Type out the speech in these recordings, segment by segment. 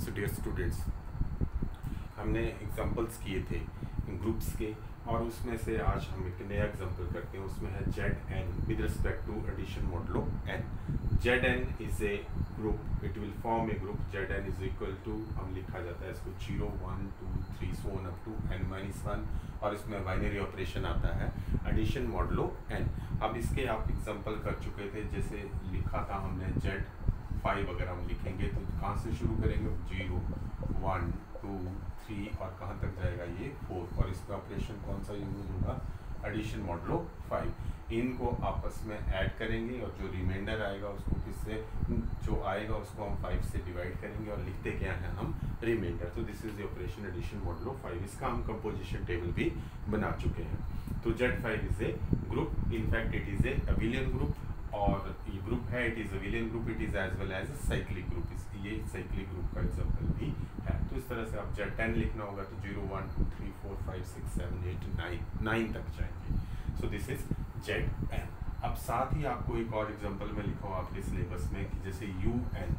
So dear students, हमने examples किए थे ग्रुप्स के और उसमें से आज हम एक नया एग्जांपल करते हैं। उसमें है Z N with respect to addition modulo N. Z N is a group, it will form a group. Z N is equal to, हम लिखा जाता है इसको 0 1 2 3 so on up to n-1 और इसमें बाइनरी ऑपरेशन आता है एडिशन मॉडुलो एन। अब इसके आप एग्जांपल कर चुके थे, जैसे लिखा था हमने जेड 5 अगर हम लिखेंगे तो कहाँ से शुरू करेंगे, 0 1 2 3 और कहाँ तक जाएगा ये 4, और इसका ऑपरेशन कौन सा यूज होगा, एडिशन मॉडुलो 5। इनको आपस में ऐड करेंगे और जो रिमाइंडर आएगा उसको किससे, जो आएगा उसको हम 5 से डिवाइड करेंगे और लिखते क्या है हम रिमाइंडर। तो this is the operation addition modulo 5। इसका हम कंपोजिशन टेबल भी बना चुके हैं। तो Z5 is a group, in fact it is a abelian group, और ये ग्रुप है, it is abelian group, it is as well as cyclic group. ये साइक्लिक ग्रुप का एग्जांपल भी है। तो इस तरह से आप Z10 लिखना होगा तो 0 1 2 3 4 5 6 7 8 9 तक जाएंगे। So this is ZN। अब साथ ही आपको एक और एग्जांपल में लिखा हूँ आपके सिलेबस में कि जैसे UN,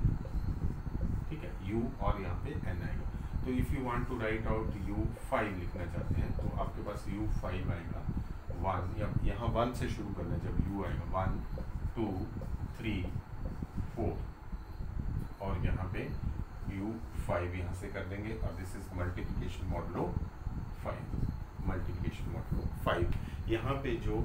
ठीक है, U और यहाँ पे N आएगा। तो if you want to write out U5 लिखना चाहते हैं तो आपके पास U5 आएगा 1, या यहाँ 1 से शुरू करना है। जब U आएगा 1 2 3 4 और यहाँ पे U5 यहाँ से कर देंगे। और this is multiplication modulo 5, multiplication modulo 5। यहाँ पे जो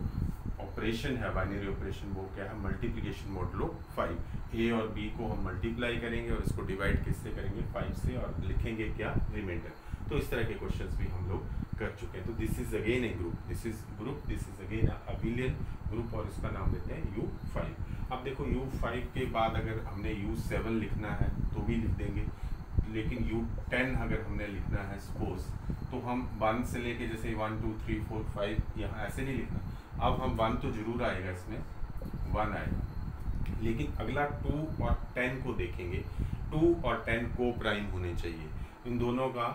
ऑपरेशन है बाइनरी ऑपरेशन वो क्या है, मल्टीप्लिकेशन मॉडुलो 5। ए और बी को हम मल्टीप्लाई करेंगे और इसको डिवाइड किससे करेंगे, 5 से, और लिखेंगे क्या, रिमाइंडर। तो इस तरह के क्वेश्चंस भी हम लोग कर चुके हैं। तो this is again A group, this is group, this is again abelian group और इसका नाम देते हैं U5। अब देखो U5 के बाद अगर हमने U7 लिखना है तो भी लिख देंगे, लेकिन U10 अगर हमने लिखना है सपोज, तो हम 1 से लेके जैसे 1 2 3 4 5 यहाँ ऐसे नहीं लिखना। अब हम 1 तो जरूर आएगा, इसमें 1 आएगा, लेकिन अगला 2 और 10 को देखेंगे। 2 और 10 को प्राइम होने चाहिए, इन दोनों का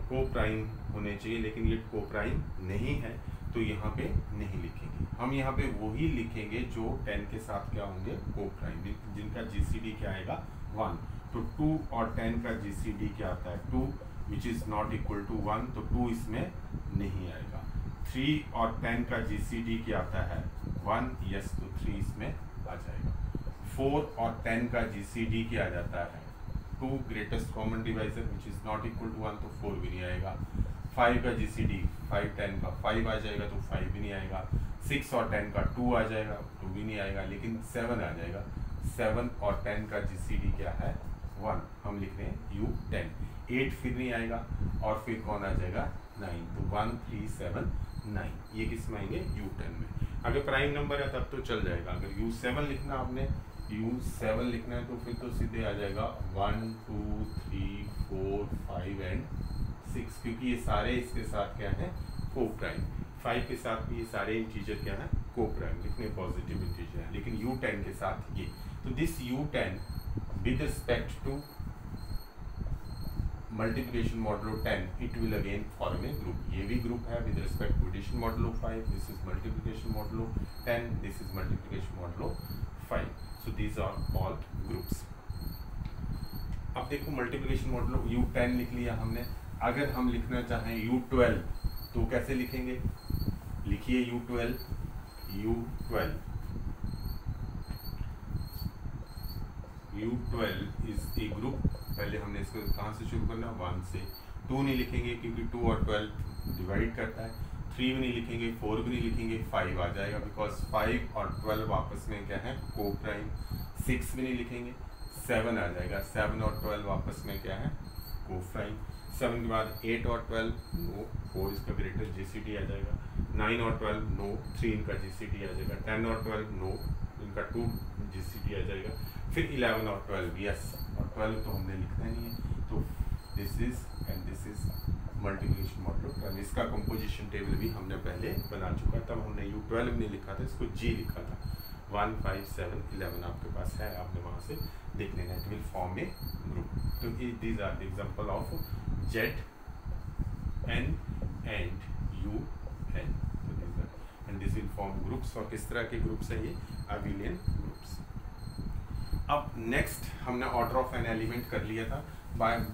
को प्राइम होने चाहिए, लेकिन ये को प्राइम नहीं है तो यहाँ पे नहीं लिखेंगे। हम यहाँ पे वही लिखेंगे जो 10 के साथ क्या होंगे, को प्राइम, जिनका GCD क्या आएगा 1। तो 2 और 10 का GCD क्या आता है 2, which is not equal to 1, तो 2 इसमें नहीं आएगा। 3 और 10 का GCD क्या आता है 1, यस, तो 3 इसमें आ जाएगा। 4 और 10 का GCD क्या आ जाता है 2, greatest common divisor, which is not equal to 1, तो 4 भी नहीं आएगा। 5 का GCD 5 10 का 5 आ जाएगा, तो 5 भी नहीं आएगा। 6 और 10 का 2 आ जाएगा, 2 भी नहीं आएगा, लेकिन 7 आ जाएगा। 7 और 10 का GCD क्या है 1, हम लिख रहे हैं U10। 8 फिर नहीं आएगा, और फिर कौन आ जाएगा 9, तो 1 3 7 9, ये किस में आएंगे U10 में। अगर प्राइम नंबर है तब तो चल जाएगा। अगर U7 लिखना, आपने U7 लिखना है तो फिर तो सीधे आ जाएगा 1 2 3 4 5 एंड 6, क्योंकि ये सारे इसके साथ क्या है को प्राइम। 5 के साथ भी ये सारे इंटीजर क्या है को प्राइम, लिखने पॉजिटिव इंटीजर है, लेकिन U10 के साथ ये। तो this U10 with respect to multiplication modulo 10, it will again form a group. ये भी ग्रुप है with respect to addition modulo 5, this is multiplication modulo 10, this is multiplication modulo 5। So these are all groups. अब देखो multiplication modulo U10 लिख लिया हमने। अगर हम लिखना चाहें U12 तो कैसे लिखेंगे, लिखिए U12 इज ए ग्रुप। पहले हमने इसको कहाँ से शुरू करना, 1 से। 2 नहीं लिखेंगे क्योंकि 2 और 12 डिवाइड करता है। 3 भी नहीं लिखेंगे, 4 भी नहीं लिखेंगे, 5 आ जाएगा, बिकॉज 5 और 12 आपस में क्या है को प्राइम। 6 भी नहीं लिखेंगे, 7 आ जाएगा, 7 और 12 आपस में क्या है को प्राइम। 7 के बाद 8 और 12 नो, 4 इसका ग्रेटर GCD आ जाएगा। 9 और 12 नो, 3 इनका GCD आ जाएगा। 10 और 12 नो, इनका 2 GCD आ जाएगा। फिर 11 और 12 यस, और 12 तो हमने लिखना नहीं है, तो this is and this is multiplication modulo 12। इसका कंपोजिशन टेबल भी हमने पहले बना चुका, तब हमने U12 नहीं लिखा था, इसको G लिखा था। 1 5 7 11 आपके पास है, आपने वहाँ से देख लेना। It will form a group. तो these are the example of ZN and UN। And this will form groups. और किस तरह के ग्रुप्स हैं ये, अबिलियन ग्रुप्स। अब नेक्स्ट हमने ऑर्डर ऑफ एन एलिमेंट कर लिया था।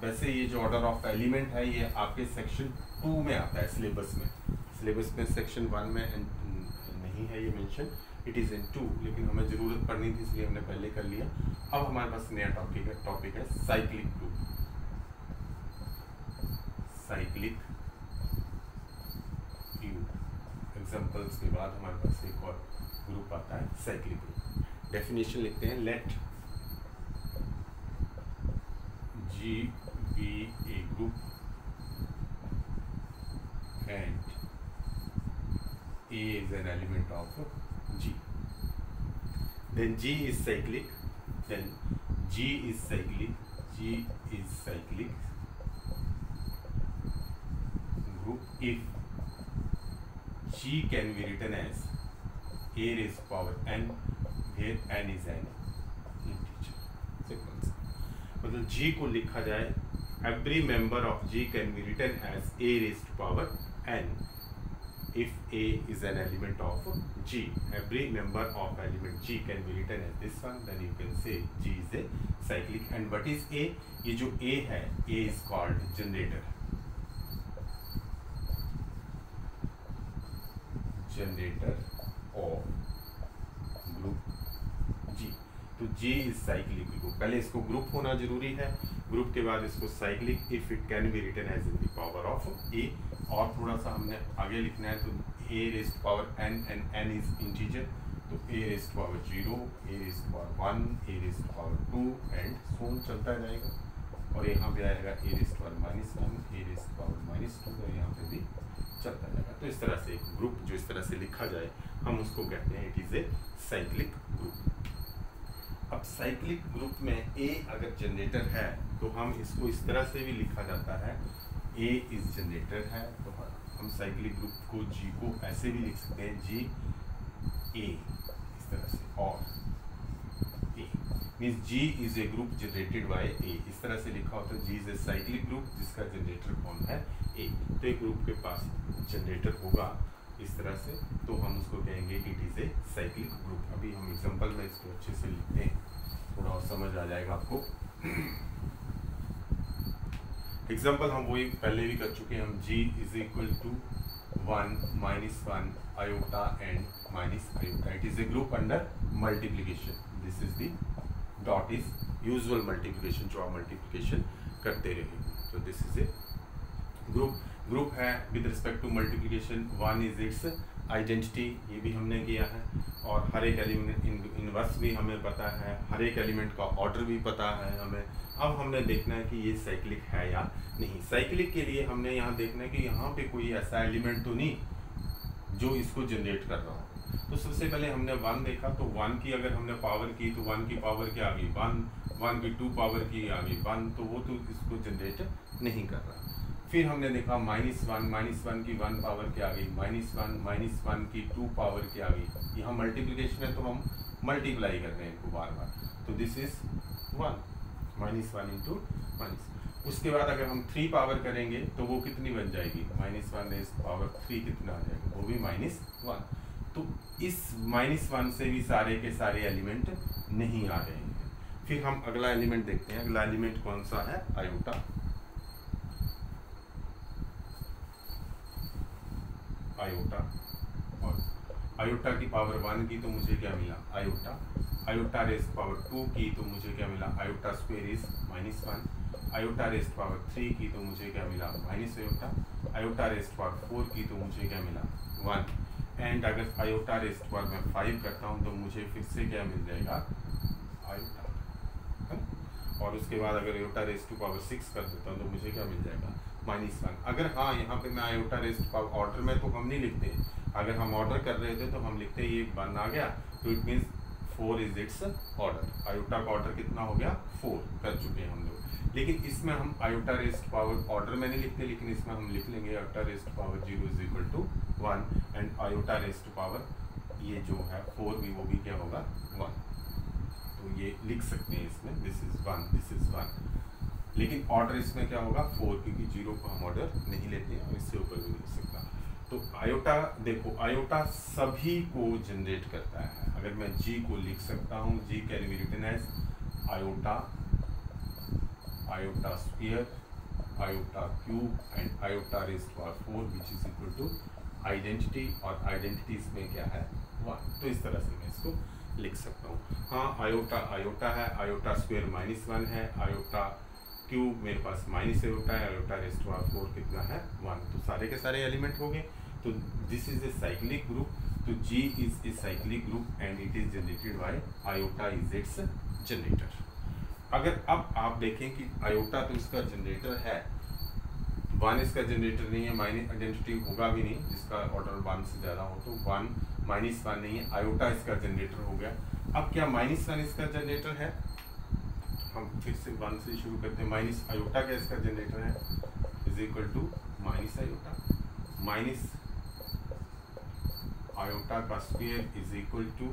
वैसे ये जो ऑर्डर ऑफ एलिमेंट है ये आपके सेक्शन 2 में आता है सिलेबस में सेक्शन 1 में नहीं है ये मेंशन, इट इज़ इन 2, लेकिन हमें ज़रूरत पड़नी थी इसलिए हमने पहले कर लिया। अब हमारे पास नया टॉपिक है cyclic group. Cyclic group examples के बाद हमारे पास एक और ग्रुप आता है साइक्लिक ग्रुप। डेफिनेशन लिखते हैं, late G be a group and A is an element of G. Then G is cyclic. Then G is cyclic. G is cyclic group if G can be written as A raised to power n, where n is an integer. Simple. मतलब G को लिखा जाए, every member of G can be written as A raised to power n if A is an element of G. Every member of element G can be written as this one, then you can say G is a cyclic. And what is A? ये जो A है, A is called generator. Generator of group G. तो G is cyclic group. पहले इसको group होना जरूरी है, group के बाद इसको cyclic if it can be written as in the power of A। और थोड़ा सा हमने आगे लिखना है, तो A raised to power n and n is integer, तो A raised to power 0, A raised to power 1, A raised to power 2 and so on चलता जाएगा। और यहाँ पे आएगा A raised to power -1, A raised to power -2, और यहाँ पे भी चलता जाएगा। तो इस तरह से एक ग्रुप जो इस तरह से लिखा जाए हम उसको कहते हैं it is a cyclic group. अब साइक्लिक ग्रुप में A अगर जनरेटर है तो हम इसको इस तरह से भी लिखा जाता है, A इज जनरेटर है तो हम साइक्लिक ग्रुप को G को ऐसे भी लिख सकते हैं, G A इस तरह से, और A means G is a group generated by A। इस तरह से लिखा होता है G is a cyclic group जिसका जनरेटर कौन है, A। तो एक ग्रुप के पास जनरेटर होगा इस तरह से, तो हम उसको कहेंगे it is a cyclic group. अभी हम एग्जांपल में इसको अच्छे से लिखते हैं, थोड़ा और समझ आ जाएगा आपको। एग्जांपल हम वही पहले भी कर चुके हैं, हम G is equal to 1 -1 iota and minus iota. It is a group under multiplication. This is the dot is usual multiplication, जो आप मल्टीप्लीकेशन करते रहे। तो दिस इज ए ग्रुप है with respect to multiplication. 1 is its identity, ये भी हमने किया है, और हर एक एलिमेंट इनवर्स भी हमें पता है, हर एक एलिमेंट का ऑर्डर भी पता है हमें। अब हमने देखना है कि ये साइक्लिक है या नहीं। साइक्लिक के लिए हमने यहाँ देखना है कि यहाँ पे कोई ऐसा एलिमेंट तो नहीं जो इसको जनरेट कर रहा हो। तो सबसे पहले हमने 1 देखा, तो 1 की अगर हमने पावर की तो 1 की पावर क्या आ गई 1 की 2 पावर की आ गई 1, तो वो तो इसको जनरेट नहीं कर रहा। फिर हमने देखा -1 की 1 पावर क्या आ गई -1 की 2 पावर क्या आ गई। यहाँ मल्टीप्लिकेशन है तो हम मल्टीप्लाई कर रहे हैं इनको बार बार, तो दिस इज 1 -1 इंटू माइनस। उसके बाद अगर हम 3 पावर करेंगे तो वो कितनी बन जाएगी, -1 रेज़ पावर 3 कितना आ जाएगा, वो भी -1। तो इस -1 से भी सारे के सारे एलिमेंट नहीं आ रहे हैं। फिर हम अगला एलिमेंट देखते हैं, अगला एलिमेंट कौन सा है, आयोटा। और आयोटा की पावर 1 की तो मुझे क्या मिला आयोटा रेज़ पावर 2 की तो मुझे क्या मिला, iota square is -1। Iota rays power 3 की तो मुझे क्या मिला, minus iota. Iota rays power 4 की तो मुझे क्या मिला, 1। एंड अगर आयोटा रेज़ पावर मैं 5 करता हूँ तो मुझे फिर से क्या मिल जाएगा, आयोटा। और उसके बाद अगर आयोटा रेज़ टू पावर 6 कर देता हूँ तो मुझे क्या मिल जाएगा, -1। अगर हाँ यहाँ पे मैं iota raise to power order में तो हम नहीं लिखते, अगर हम ऑर्डर कर रहे थे तो हम लिखते ये 1 आ गया तो it means 4 is it's order. Iota का ऑर्डर कितना हो गया, 4 कर चुके हैं हम लोग। लेकिन इसमें हम iota raise to power order में नहीं लिखते, लेकिन इसमें हम लिख लेंगे iota raise to power 0 is equal to 1 and iota raise to power ये जो है 4 भी, वो भी क्या होगा, 1। तो ये लिख सकते हैं इसमें, दिस इज 1, दिस इज 1। लेकिन ऑर्डर इसमें क्या होगा, 4, क्योंकि 0 को हम ऑर्डर नहीं लेते हैं और इससे ऊपर भी नहीं सकता। तो आयोटा देखो, आयोटा सभी को जनरेट करता है। अगर मैं G को लिख सकता हूँ, G can be written as iota, iota square, iota cube and iota raised power 4 which is equal to identity, और आइडेंटिटी इसमें क्या है 1। तो इस तरह से मैं इसको लिख सकता हूँ। हाँ, आयोटा आयोटा है, आयोटा स्क्वायर -1 है, आयोटा क्यूब मेरे पास माइनस आयोटा है, आयोटा रेज़्ड पावर 4 कितना है 1। तो सारे के सारे एलिमेंट हो गए। तो this is a cyclic group. तो G is a cyclic group and it is generated by iota is it's generator. अगर अब आप देखें कि आयोटा तो इसका जनरेटर है, 1 इसका जनरेटर नहीं है, माइनस आइडेंटिटी होगा भी नहीं जिसका ऑर्डर 1 से ज़्यादा हो, तो 1 -1 नहीं है, आयोटा इसका जनरेटर हो गया। अब क्या -1 इसका जनरेटर है? हम फिर से 1 से शुरू करते हैं। माइनस आयोटा क्या इसका जनरेटर है, is equal to minus iota, minus iota का स्क्वायर इज इक्वल टू,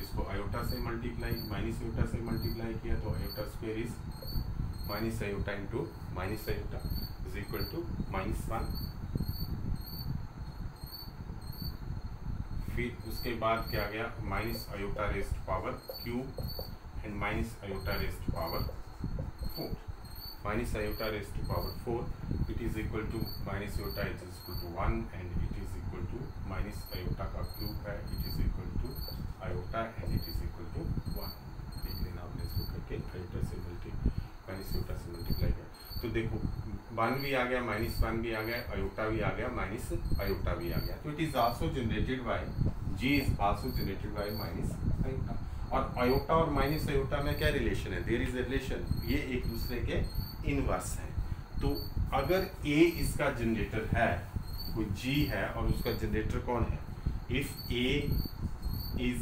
इसको आयोटा से मल्टीप्लाई, माइनस आयोटा से मल्टीप्लाई किया तो iota square is minus iota into minus iota is equal to -1। फिर उसके बाद क्या आ गया, minus iota raised power cube and minus iota raised power 4, minus iota raised power 4 it is equal to minus iota is equal to 1 and it is equal to minus iota का cube है, it is equal to iota and it is equal to 1। देख लेना आपने इसको करके, iota से minus iota से multiply किया तो देखो 1 भी आ गया, -1 भी आ गया, आयोटा भी आ गया, माइनस आयोटा भी आ गया। तो it is also generated by, G is also generated by minus iota. और आयोटा और माइनस आयोटा में क्या रिलेशन है, देयर इज ए रिलेशन, ये एक दूसरे के इनवर्स है। तो अगर A इसका जनरेटर है, कोई G है और उसका जनरेटर कौन है, if A is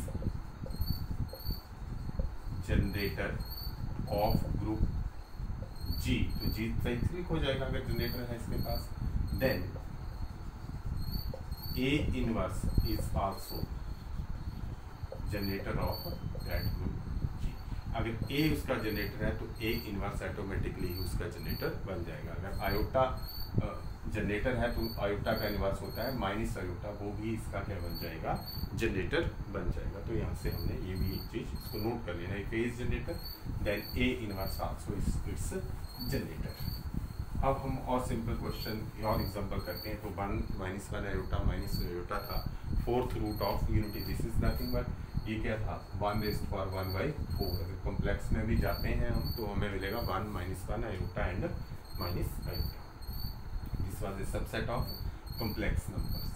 generator of group G, तो G साइक्लिक हो जाएगा अगर जनरेटर है इसके पास, then A inverse is also generator of that group G। अगर A उसका जनरेटर है तो A इनवर्स ऑटोमेटिकली उसका जनरेटर बन जाएगा। अगर आयोटा जनरेटर है तो आयोटा का इनवर्स होता है माइनस आयोटा, वो भी इसका क्या बन जाएगा, जनरेटर बन जाएगा। तो यहाँ से हमने ये भी एक चीज़ इसको नोट कर लेना है, phase generator then A inverse also its generator. अब हम और सिंपल क्वेश्चन और एग्जांपल करते हैं। तो 1 -1 आयोटा माइनस आयोटा था, 4th root of unity, this is nothing but ये क्या था 1 रेज़्ड पावर 1/4। अगर कॉम्प्लेक्स में भी जाते हैं हम तो हमें मिलेगा 1 -1 iota and minus iota. This was a subset of complex numbers.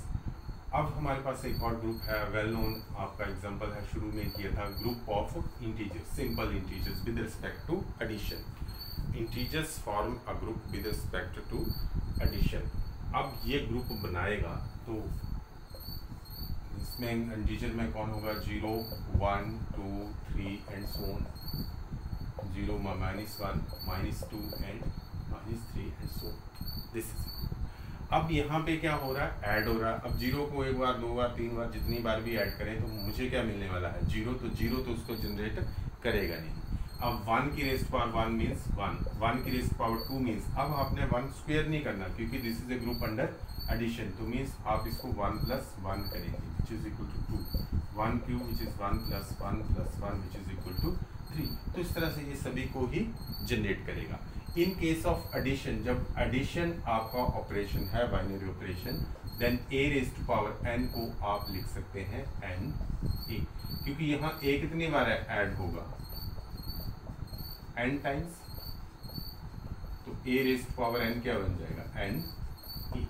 अब हमारे पास एक और ग्रुप है, वेल नोन, आपका एग्जांपल है शुरू में किया था, group of integers, simple integers with respect to addition. Integers form a group with respect to addition. अब ये ग्रुप बनाएगा तो इसमें इंटीजर में कौन होगा, 0 1 2 3 and so on, 0 -1 -2 and -3 and so this is. अब यहाँ पे क्या हो रहा है, ऐड हो रहा है। अब 0 को एक बार 2 बार 3 बार जितनी बार भी ऐड करें तो मुझे क्या मिलने वाला है, 0 तो उसको जनरेट करेगा नहीं। अब 1 की रेज़्ड पावर 1 मीन्स 1 की रेज़्ड पावर 2 मीन्स, अब आपने 1 स्क्वायर नहीं करना क्योंकि this is a group under addition, तो मीन्स आप इसको 1 + 1 करेंगे which is equal to 2, 1 cube which is 1 + 1 + 1 which is equal to 3। तो इस तरह से ये सभी को ही जनरेट करेगा। इन केस ऑफ एडिशन, जब एडिशन आपका ऑपरेशन है binary operation, then A raised power n को आप लिख सकते हैं NA, क्योंकि यहाँ A कितनी बार ऐड होगा, n टाइम्स, तो A रेज़्ड पावर n क्या बन जाएगा, NA।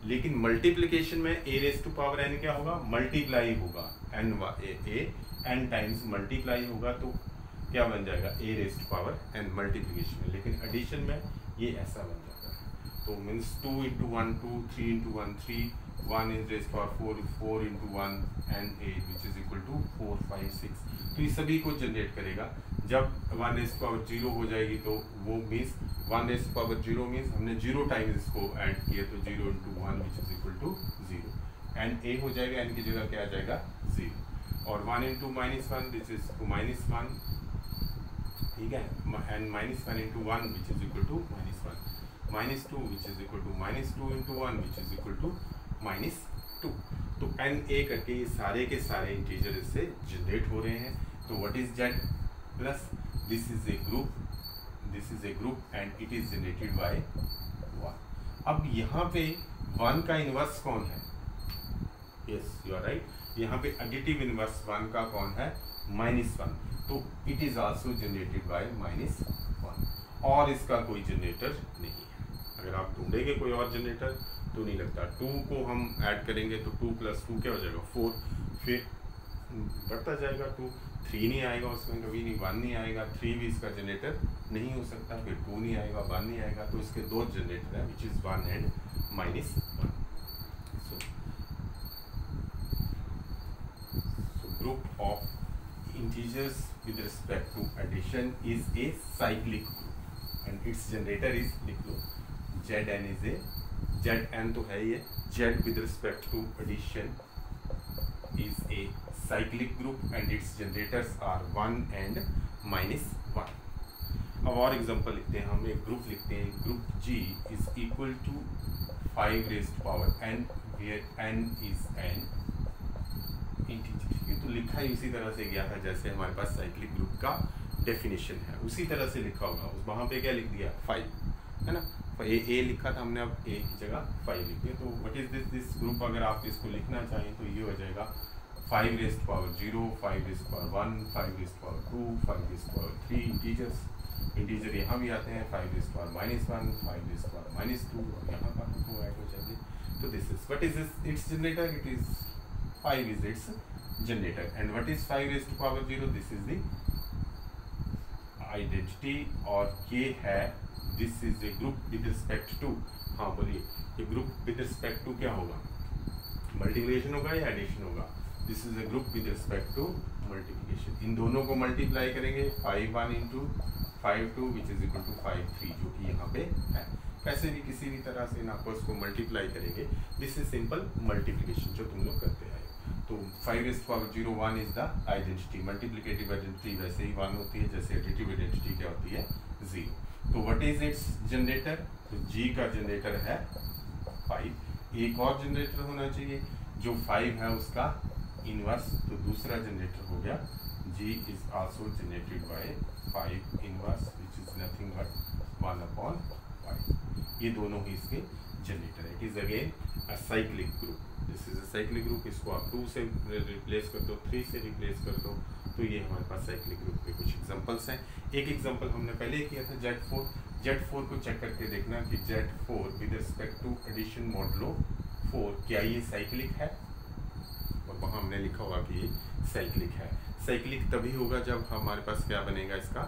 लेकिन मल्टीप्लिकेशन में A रेज़्ड पावर n क्या होगा, मल्टीप्लाई होगा, n टाइम्स मल्टीप्लाई होगा, तो क्या बन जाएगा, A raised power n multiplication में। लेकिन एडिशन में ये ऐसा बन जाता है, तो means 2 × 1 2, 3 × 1 3, 1 × raised power 4 4 × 1 and 8 which is equal to 4 5 6। तो ये सभी को जनरेट करेगा। जब 1 रेज़्ड पावर 0 हो जाएगी तो वो मीन्स 1 रेज़्ड पावर 0 मीन्स हमने 0 टाइम्स इसको ऐड किया, तो 0 × 1 which is equal to 0, and A हो जाएगा, n की जगह क्या आ जाएगा 0, और 1 × -1 दिस इज टू -1, ठीक है, and -1 × 1 which is equal to -1, -2 which is equal to -2 × 1 which is equal to -2। तो NA करके ये सारे के सारे इंटीजर इससे जनरेट हो रहे हैं। तो what is Z plus this is a group and it is generated by 1। अब यहाँ पे 1 का इनवर्स कौन है? यस यू आर राइट, यहाँ पे एडिटिव इनवर्स 1 का कौन है? -1, तो it is also generated by -1, और इसका कोई जनरेटर नहीं है। अगर आप ढूंढेंगे कोई और जनरेटर तो नहीं लगता। 2 को हम ऐड करेंगे तो 2 + 2 क्या हो जाएगा? 4, फिर बढ़ता जाएगा 2, 3 नहीं आएगा उसमें कभी नहीं, 1 नहीं आएगा, 3 भी इसका जनरेटर नहीं हो सकता, फिर 2 नहीं आएगा, 1 नहीं आएगा, तो इसके 2 जनरेटर है which is 1 and -1। So group of integers with respect to addition is a cyclic group and its generator is, लिख लो, Zn is a, Zn तो है ये, Z with respect to addition is a cyclic group and its generators are 1 and -1। अब और example लिखते हैं, हम एक ग्रुप लिखते हैं, group G is equal to 5 raised to power n where n is an integer. ये तो लिखा ही उसी तरह से गया था जैसे हमारे पास साइक्लिक ग्रुप का डेफिनेशन है, उसी तरह से लिखा होगा। उस वहाँ पे क्या लिख दिया? 5, है ना, ए लिखा था हमने, अब ए की जगह 5 लिख दिया। तो व्हाट इज दिस ग्रुप? अगर आप इसको लिखना चाहें तो ये हो जाएगा 5 raised to power 0, 5 raised to power 1, 5 raised to power 2, 5 raised to power 3 integer यहाँ भी आते हैं, 5 raised to power -1, 5 raised to power -2, और यहाँ पर हमको ऐड हो जाएंगे। तो this is what is this it's generator? It is 5 is its generator, and what is 5 raised to power 0? This is the identity, और ये है this is a group with respect to, हाँ बोलिए, ये group with respect to क्या होगा? Multiplication होगा या एडिशन होगा? This is a group with respect to multiplication। इन दोनों को मल्टीप्लाई करेंगे, 5 1 into 5 2 which is equal to 5 3, जो कि यहाँ पे है। कैसे भी किसी भी तरह से इन आपस को मल्टीप्लाई करेंगे, दिस इज सिंपल मल्टीप्लिकेशन जो तुम लोग करते हैं। तो 5 raised to power 0 1 is the identity, multiplicative identity वैसे ही 1 होती है जैसे एडिटिव आइडेंटिटी क्या होती है? 0। तो व्हाट इज इट्स जनरेटर? तो G का जनरेटर है 5। एक और जनरेटर होना चाहिए जो 5 है उसका इनवर्स, तो दूसरा जनरेटर हो गया G is also generated by 5 inverse which is nothing but 1/5। ये दोनों ही इसके जनरेटर है। It is again a cyclic group. This is a cyclic group. इसको आप 2 से रिप्लेस कर दो, 3 से रिप्लेस कर दो, तो ये हमारे पास साइक्लिक ग्रुप के कुछ एग्जांपल्स हैं। एक एग्जांपल हमने पहले किया था Z4 को चेक करके देखना कि Z4 with respect to addition modulo 4 क्या ये साइक्लिक है, और वहाँ हमने लिखा होगा कि ये साइक्लिक है। साइक्लिक तभी होगा जब हमारे पास क्या बनेगा, इसका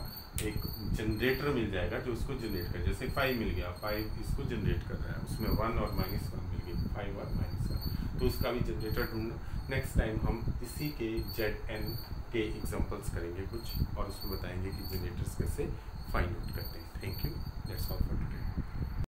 एक जनरेटर मिल जाएगा जो उसको जनरेट करे। जैसे 5 मिल गया, 5 इसको जनरेट कर रहा है, उसमें 1 और -1 मिल गई, 5 और -1, तो उसका भी जनरेटर ढूंढना। नेक्स्ट टाइम हम इसी के Zn के एग्जांपल्स करेंगे कुछ, और उसको बताएंगे कि जनरेटर्स कैसे फाइंड आउट करते हैं।